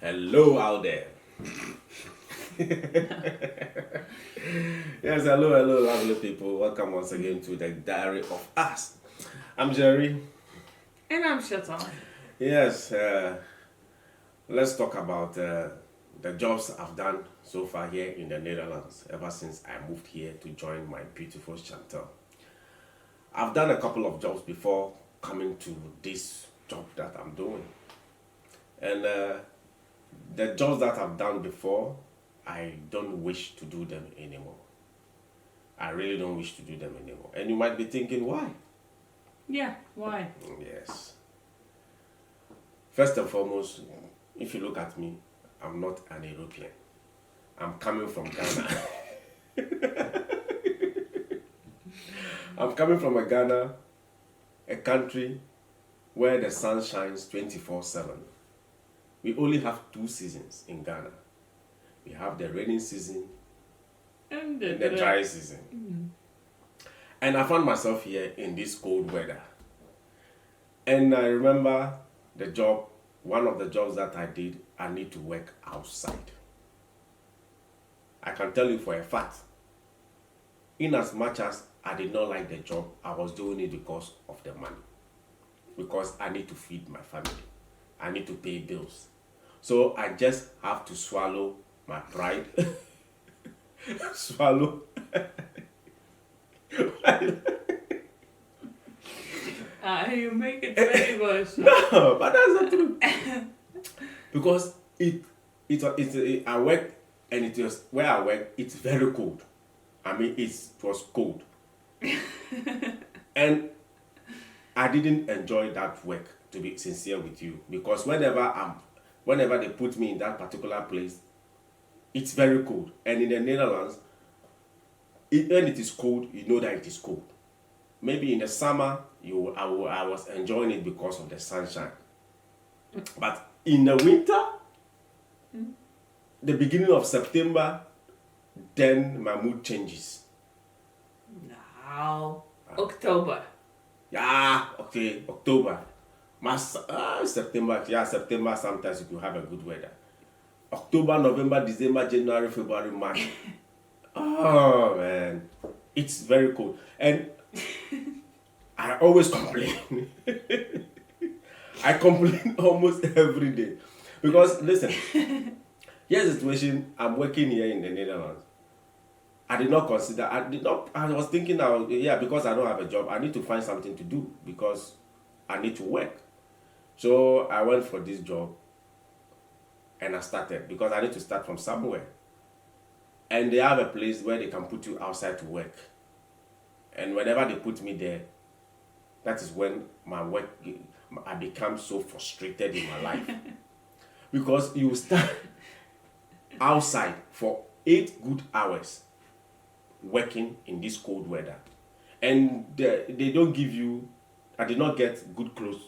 Hello out there. Yes, hello, lovely people. Welcome once again to the Diary of Us. I'm Jerry. And I'm Shatan. Yes, let's talk about the jobs I've done so far here in the Netherlands ever since I moved here to join my beautiful Chantal. I've done a couple of jobs before coming to this job that I'm doing. And the jobs that I've done before, I don't wish to do them anymore. I really don't wish to do them anymore. And you might be thinking, why? Yeah, why? Yes. First and foremost, if you look at me, I'm not an European. I'm coming from Ghana. I'm coming from a Ghana, a country where the sun shines 24/7. We only have two seasons in Ghana. We have the rainy season And and the dry season. And I found myself here in this cold weather. And I remember one of the jobs that I did, I need to work outside. I can tell you for a fact, in as much as I did not like the job, I was doing it because of the money. Because I need to feed my family. I need to pay bills. So I just have to swallow my pride. Swallow. you make it very worse. No, but that's not true. Because I work, and it was where I work, it's very cold. I mean, it was cold. And I didn't enjoy that work, to be sincere with you, because whenever they put me in that particular place, it's very cold. And in the Netherlands, when it is cold, you know that it is cold. Maybe in the summer, I was enjoying it because of the sunshine. But in the winter, the beginning of September, then my mood changes. Now, October. Yeah, okay, October. September, yeah, September sometimes you could have a good weather. October, November, December, January, February, March. Oh man, it's very cold. And I always complain. I complain almost every day. Because listen, here's the situation. I'm working here in the Netherlands. I was thinking now, yeah, because I don't have a job, I need to find something to do because I need to work. So I went for this job and I started because I need to start from somewhere. And they have a place where they can put you outside to work. And whenever they put me there, that is when I become so frustrated in my life. Because you start outside for 8 good hours working in this cold weather. And they don't give you, I did not get good clothes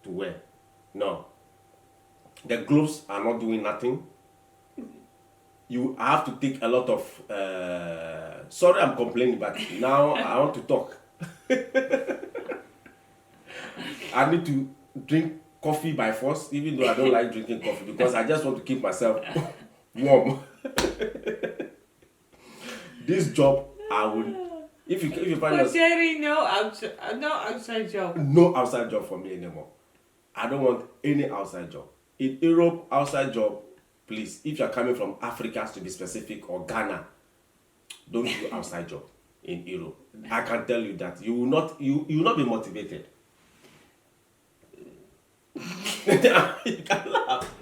to wear. No. The gloves are not doing nothing. You have to take a lot of, sorry I'm complaining, but now I want to talk. I need to drink coffee by force, even though I don't like drinking coffee, because I just want to keep myself warm. This job, I will. If you find But Jerry, no outside job. no outside job for me anymore. I don't want any outside job. In Europe, outside job, please. If you're coming from Africa, to be specific, or Ghana, don't do outside job in Europe. I can tell you that you will not be motivated. You can laugh,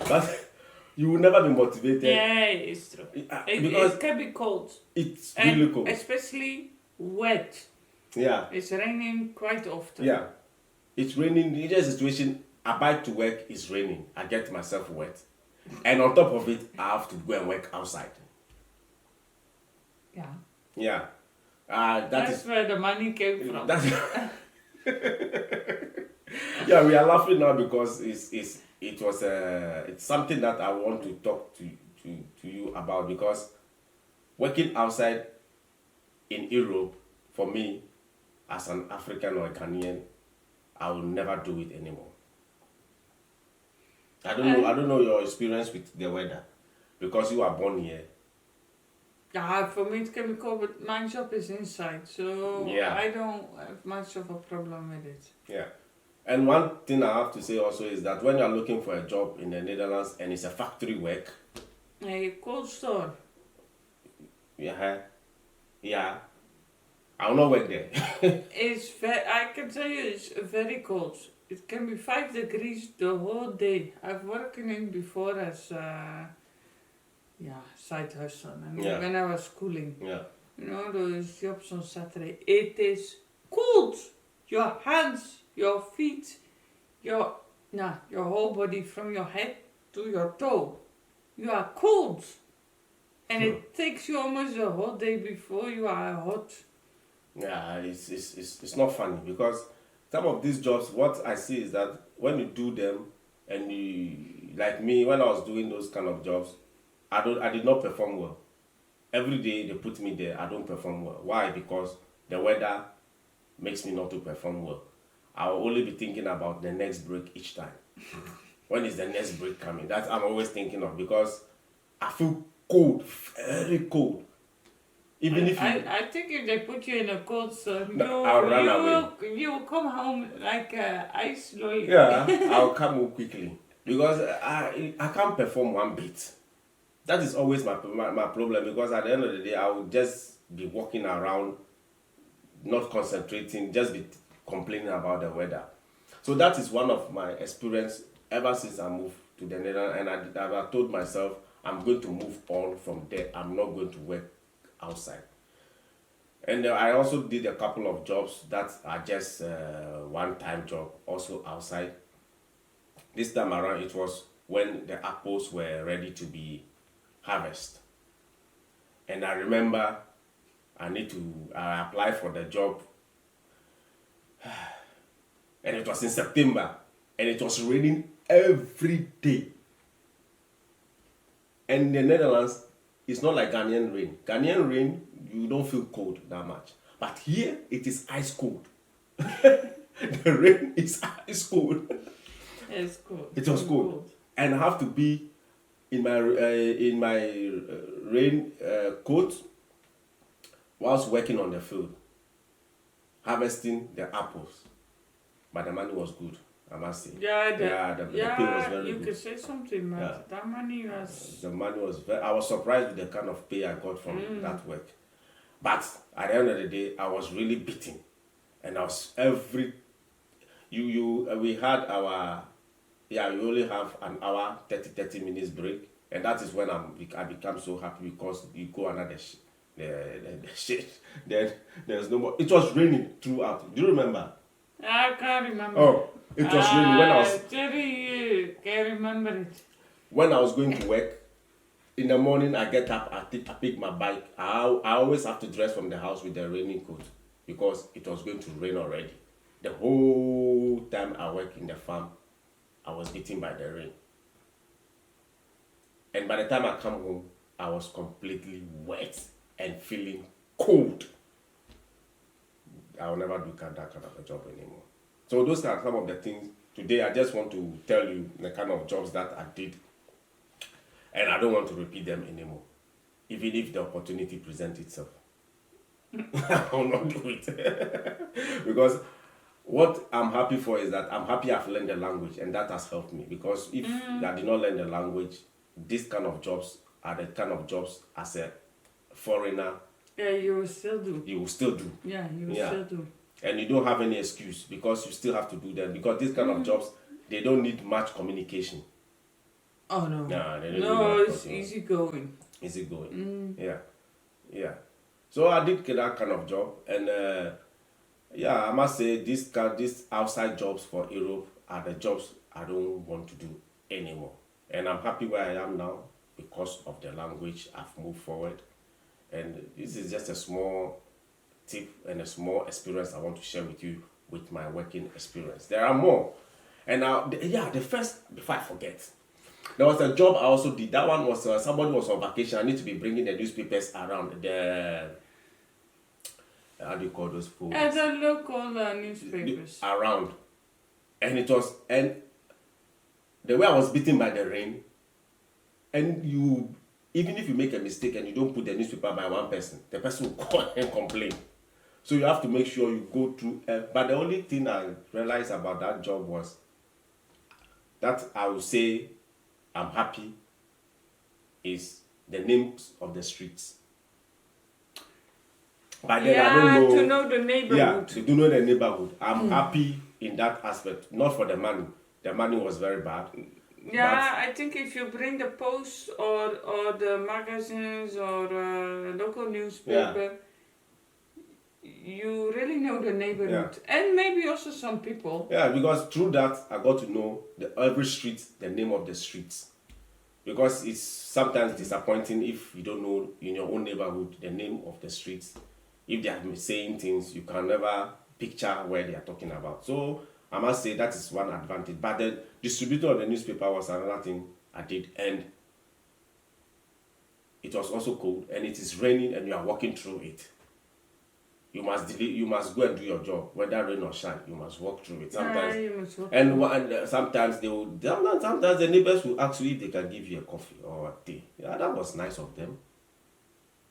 but you will never be motivated. Yeah, it's true. Because it can be cold. it's And really cold. especially wet. Yeah, It's raining quite often. yeah. It's raining. The usual situation, I bike to work, it's raining. I get myself wet. And on top of it, I have to go and work outside. Yeah. Yeah. That's where the money came from. Yeah, we are laughing now because it's something that I want to talk to you about, because working outside in Europe, for me, as an African or a Ghanaian, I will never do it anymore. I don't know. I don't know your experience with the weather, because you are born here. Yeah, for me it can be cold, but my job is inside, so Yeah. I don't have much of a problem with it. Yeah. And one thing I have to say also is that when you are looking for a job in the Netherlands and it's a factory work, A cold store. yeah, I will not work there. I can tell you it's very cold. It can be 5 degrees the whole day. I've worked in it before as side hustle, and Yeah. when I was schooling. Yeah. You know, those jobs on Saturday. It is cold. Your hands, your feet, your whole body from your head to your toe. You are cold. And it takes you almost a whole day before you are hot. Yeah, it's not funny, because some of these jobs, what I see is that when you do them, and you, like me, when I was doing those kind of jobs, I did not perform well. Every day they put me there, I don't perform well. Why? Because the weather makes me not to perform well. I will only be thinking about the next break each time. When is the next break coming? That I'm always thinking of, because I feel cold, very cold. Even if you, I think if they put you in a cold sun, No, I'll run away. you will come home like ice lolly. yeah, I'll come home quickly, because I can't perform one bit. That is always my problem, because at the end of the day, I will just be walking around, not concentrating, just be complaining about the weather. So that is one of my experience ever since I moved to the Netherlands, and I've told myself I'm going to move on from there. I'm not going to work outside. And I also did a couple of jobs that are just one-time job, also outside. This time around, it was when the apples were ready to be harvested. And I remember I applied for the job, and it was in September, and it was raining every day. And the Netherlands, it's not like Ghanaian rain. Ghanaian rain, you don't feel cold that much. But here, it is ice cold. The rain is ice cold. It's cold. It was cold. And I have to be in my rain coat whilst working on the field, harvesting the apples. But the money was good, I must say. The pay was very you good. could say something, man. Yeah. That money was. The money was I was surprised with the kind of pay I got from that work. But at the end of the day, I was really beaten. And I was we had our, we only have an hour, 30 minutes break. And that is when I become so happy, because you go under the shade. Then there's no more. It was raining throughout. Do you remember? I can't remember. Oh, it was raining when I was. Jerry, can't remember it. When I was going to work, in the morning I get up, I pick my bike. I always have to dress from the house with the raining coat, because it was going to rain already. The whole time I work in the farm, I was beaten by the rain. And by the time I come home, I was completely wet and feeling cold. I will never do that kind of a job anymore. So those are some of the things. Today I just want to tell you the kind of jobs that I did, and I don't want to repeat them anymore, even if the opportunity presents itself. I will not do it. Because what I'm happy for is that I'm happy I've learned the language, and that has helped me. Because if I did not learn the language, these kind of jobs are the kind of jobs as a foreigner Yeah, you will still do. you will still do. Yeah, you will still do. And you don't have any excuse, because you still have to do them. Because these kind of jobs, they don't need much communication. Oh no. Nah, they don't No, need much it's easy going. Easy going. Yeah. So I did that kind of job, and I must say these outside jobs for Europe are the jobs I don't want to do anymore. And I'm happy where I am now because of the language. I've moved forward, and this is just a small tip and a small experience I want to share with you with my working experience. There are more, and the first, before I forget, there was a job I also did. That one was somebody was on vacation. I need to be bringing the newspapers around the. How do you call those fools? the way I was beaten by the rain, and you, even if you make a mistake and you don't put the newspaper by one person, the person will call and complain. So you have to make sure you go through. But the only thing I realized about that job was that I would say I'm happy is the names of the streets. But then I don't know. To know the neighborhood. Yeah, to know the neighborhood. I'm happy in that aspect. Not for the money. The money was very bad. Yeah, I think if you bring the post or the magazines or local newspaper, you really know the neighborhood. And maybe also some people. Yeah, because through that, I got to know every street, the name of the streets. Because it's sometimes disappointing if you don't know in your own neighborhood the name of the streets. If they are saying things, you can never picture where they are talking about. So I must say that is one advantage. But the distributor of the newspaper was another thing I did. And it was also cold and it is raining and you are walking through it. You must go and do your job, whether rain or shine. You must walk through it. Sometimes, you must walk sometimes sometimes the neighbors will ask you if they can give you a coffee or a tea. Yeah, that was nice of them.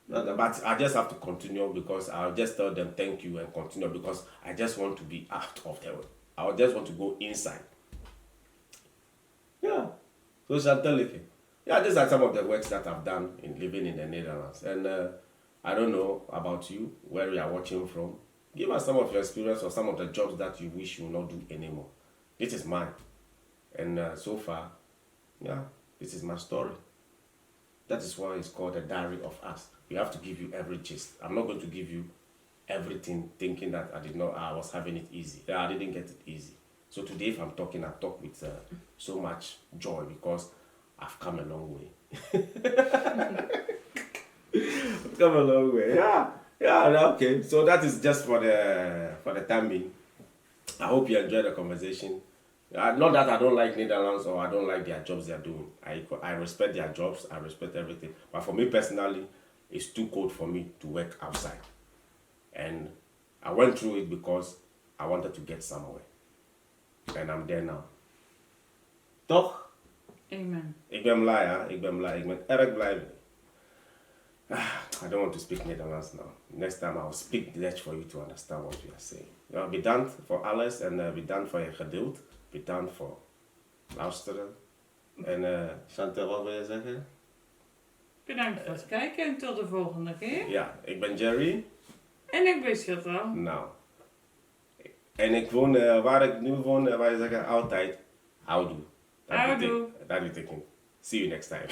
But I just have to continue because I'll just tell them thank you and continue because I just want to be out of the way. I just want to go inside. Yeah. So Chantal, yeah, these are some of the works that I've done in living in the Netherlands. And I don't know about you, where you are watching from. Give us some of your experience or some of the jobs that you wish you will not do anymore. This is mine. And so far, yeah, this is my story. That is why it's called a diary of us. We have to give you every gist. I'm not going to give you everything thinking that I was having it easy. Yeah, I didn't get it easy. So today if I'm talking, I talk with so much joy because I've come a long way. Come a long way. Yeah, okay. So that is just for the time being. I hope you enjoyed the conversation. Not that I don't like Netherlands or I don't like their jobs they are doing. I respect their jobs. I respect everything. But for me personally, it's too cold for me to work outside. And I went through it because I wanted to get somewhere. And I'm there now. Toch? Amen. Ik ben blij, hè? Ik ben erg blij. I don't want to speak Netherlands now. Next time I'll speak Dutch for you to understand what we are saying. Ja, bedankt voor alles en bedankt voor je geduld. Bedankt voor luisteren. En Chantal, wat wil je zeggen? Bedankt voor het kijken en tot de volgende keer. Ja, ik ben Jerry. En ik ben Chantal. Nou. En ik woon waar ik nu woon, waar je zeggen altijd houdoe. Houdoe. Dat betekent. See you next time.